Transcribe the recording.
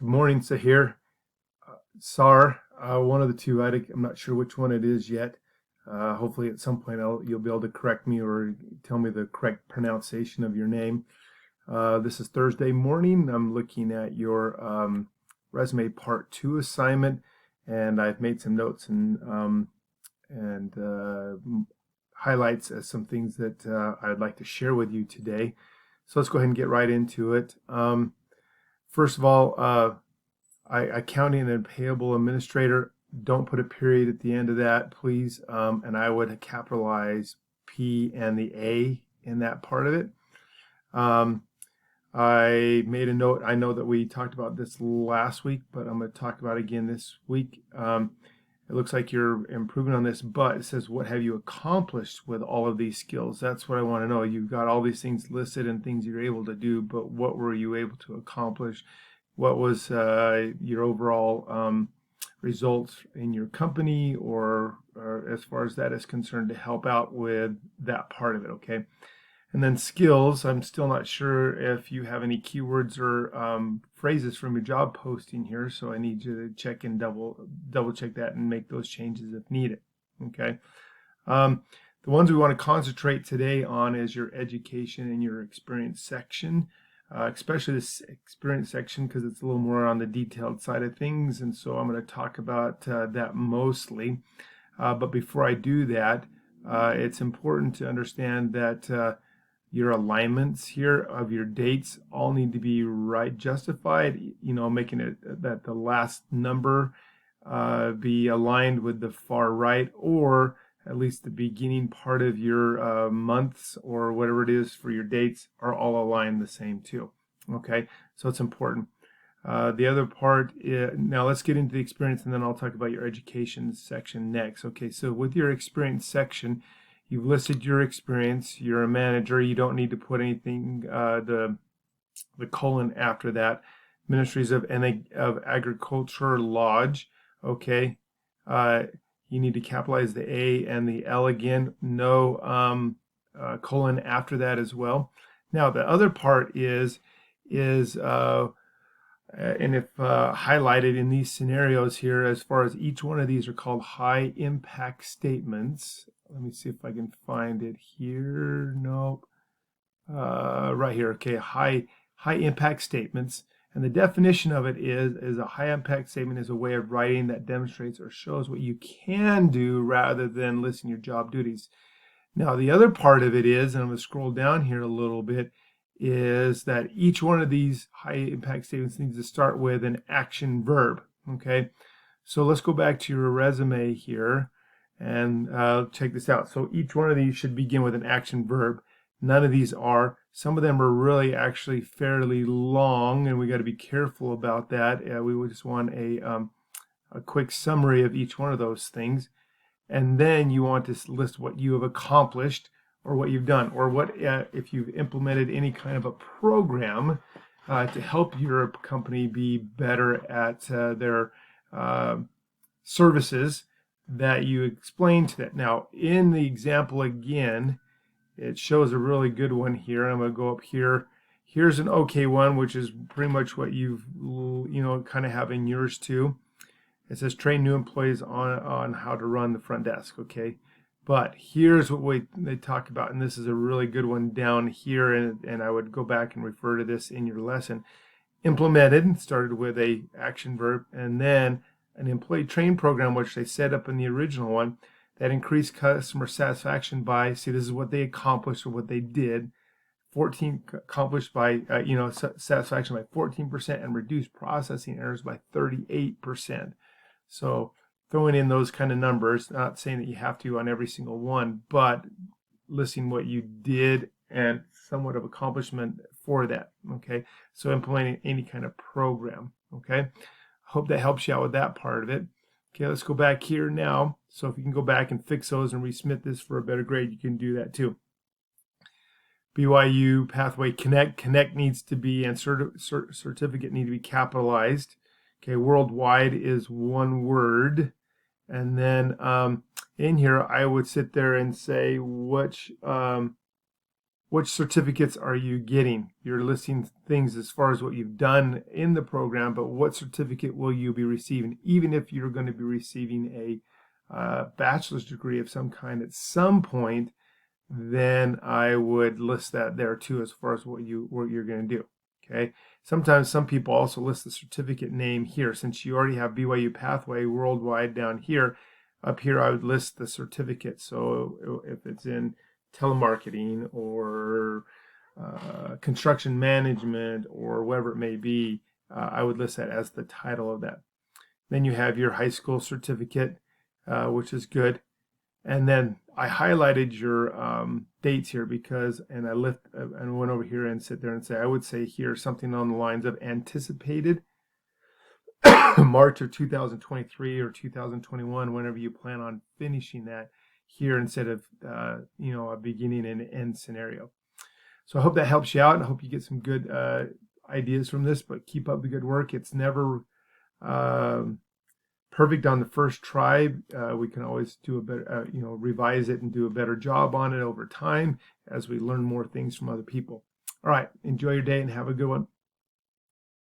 Good morning, Sahir. Sar, one of the two. I'm not sure which one it is yet. Hopefully, at some point, you'll be able to correct me or tell me the correct pronunciation of your name. This is Thursday morning. I'm looking at your resume part two assignment, and I've made some notes and highlights as some things that I'd like to share with you today. So let's go ahead and get right into it. First of all, accounting and payable administrator, don't put a period at the end of that, please. And I would capitalize P and the A in that part of it. I made a note. I know that we talked about this last week, but I'm going to talk about it again this week. It looks like you're improving on this, but it says, what have you accomplished with all of these skills? That's what I want to know. You've got all these things listed and things you're able to do, but what were you able to accomplish? What was your overall results in your company or as far as that is concerned to help out with that part of it, okay? And then skills, I'm still not sure if you have any keywords or phrases from your job posting here, so I need you to check and double check that and make those changes if needed, okay? The ones we want to concentrate today on is your education and your experience section. Especially this experience section because it's a little more on the detailed side of things, and so I'm going to talk about that mostly. But before I do that, it's important to understand that your alignments here of your dates all need to be right justified, making it that the last number be aligned with the far right, or at least the beginning part of your months or whatever it is for your dates are all aligned the same too. Okay, so it's important. The other part now let's get into the experience and then I'll talk about your education section next. Okay, so with your experience section, you've listed your experience. You're a manager. You don't need to put anything, the colon after that. Ministries of Agriculture Lodge. Okay. You need to capitalize the A and the L again. No colon after that as well. Now the other part is and if highlighted in these scenarios here, as far as each one of these are called high impact statements. Let me see if I can find it here. Nope. Right here. Okay, high impact statements. And the definition of it is a high impact statement is a way of writing that demonstrates or shows what you can do rather than listing your job duties. Now, the other part of it is, and I'm going to scroll down here a little bit, is that each one of these high impact statements needs to start with an action verb. Okay, so let's go back to your resume here and check this out. So each one of these should begin with an action verb. None of these are. Some of them are really actually fairly long, and we got to be careful about that. We would just want a quick summary of each one of those things. And then you want to list what you have accomplished or what you've done, or what if you've implemented any kind of a program to help your company be better at their services that you explain to that. Now, in the example again, it shows a really good one here. I'm going to go up here. Here's an okay one, which is pretty much what you've kind of have in yours too. It says train new employees on how to run the front desk. Okay, but here's what they talk about, and this is a really good one down here, and I would go back and refer to this in your lesson. Implemented started with a action verb, and then an employee training program, which they set up in the original one, that increased customer satisfaction by, see, this is what they accomplished or what they did, accomplished by satisfaction by 14% and reduced processing errors by 38%. So throwing in those kind of numbers, not saying that you have to on every single one, but listing what you did and somewhat of accomplishment for that. Okay, so implementing any kind of program. Okay, hope that helps you out with that part of it. Okay, let's go back here now. So if you can go back and fix those and resubmit this for a better grade, you can do that too. BYU Pathway Connect needs to be, and certificate need to be capitalized. Okay, worldwide is one word. And then in here, I would sit there and say which which certificates are you getting? You're listing things as far as what you've done in the program, but what certificate will you be receiving? Even if you're going to be receiving a bachelor's degree of some kind at some point, then I would list that there too as far as what you're going to do. Okay. Sometimes some people also list the certificate name here. Since you already have BYU Pathway Worldwide down here, up here I would list the certificate. So if it's in telemarketing or construction management or whatever it may be, I would list that as the title of that. Then you have your high school certificate, which is good. And then I highlighted your dates here because, and I went over here and sit there and say, I would say here something on the lines of anticipated March of 2023 or 2021, whenever you plan on finishing that here instead of, a beginning and end scenario. So I hope that helps you out, and I hope you get some good ideas from this, but keep up the good work. It's never perfect on the first try. We can always do a better, revise it and do a better job on it over time as we learn more things from other people. All right, enjoy your day and have a good one.